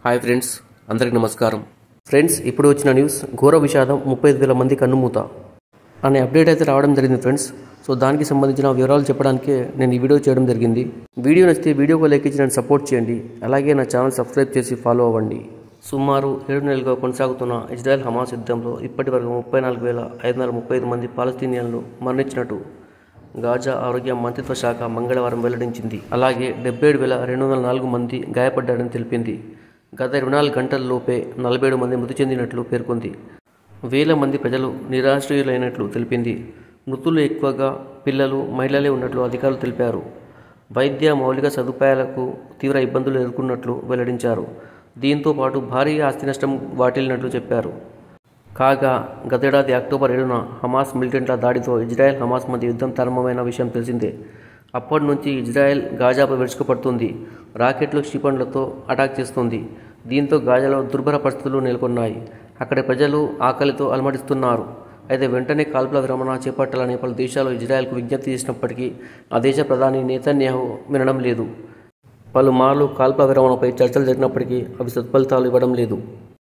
Hi friends, అందరికీ నమస్కారం. Friends, ఇప్పుడు వచ్చిన న్యూస్ ఘోర విషాదం 35,000 మంది కన్నుమూత అనే అప్డేట్ అయితే రావడం జరిగింది ఫ్రెండ్స్. సో దానికి సంబంధించిన వివరాలు చెప్పడానికే నేను ఈ వీడియో చేయడం జరిగింది. వీడియో నచ్చితే వీడియోకు లైక్ ఇచ్చి నన్ను సపోర్ట్ చేయండి. అలాగే నా ఛానల్ సబ్స్క్రైబ్ చేసి ఫాలో అవ్వండి. సుమారు 7 నెలలుగా కొనసాగుతున్న ఇజ్రాయెల్ హమాస్ యుద్ధంలో ఇప్పటి వరకు 34,535 మంది పాలస్తీనియన్లు మరణించినట్టు గాజా ఆరోగ్య మంత్రిత్వ శాఖ మంగళవారం వెల్లడించింది. అలాగే 77,204 మంది గాయపడ్డారని తెలిపింది. గత 24 గంటల్లోపే 47 మంది మృతి చెందినట్లు పేర్కొంది. వేల మంది ప్రజలు నిరాశ్రయులైనట్లు తెలిపింది. మృతులు ఎక్కువగా పిల్లలు, మహిళలే ఉన్నట్లు అధికారులు తెలిపారు. వైద్య మౌలిక సదుపాయాలకు తీవ్ర ఇబ్బందులు ఎదుర్కొన్నట్లు వెల్లడించారు. దీంతో పాటు భారీ ఆస్తి నష్టం వాటిల్లినట్లు చెప్పారు. కాగా గతేడాది అక్టోబర్ 7న హమాస్ మిలిటెంట్ల దాడితో ఇజ్రాయెల్ హమాస్ మధ్య యుద్ధం ప్రారంభమైన విషయం తెలిసిందే. అప్పటి నుంచి ఇజ్రాయెల్ గాజాపై విరుచుకుపడుతుంది. రాకెట్లు, క్షిపణులతో అటాక్ చేస్తుంది. దీంతో గాజాలో దుర్భర పరిస్థితులు నెలకొన్నాయి. అక్కడి ప్రజలు ఆకలితో అలమటిస్తున్నారు. అయితే వెంటనే కాల్పుల విరమణ చేపట్టాలని పలు దేశాలు ఇజ్రాయెల్కు విజ్ఞప్తి చేసినప్పటికీ ఆ దేశ ప్రధాని నెతన్యాహు వినడం లేదు. పలుమార్లు కాల్పుల విరమణపై చర్చలు జరిగినప్పటికీ అవి సత్ఫలితాలు ఇవ్వడం లేదు.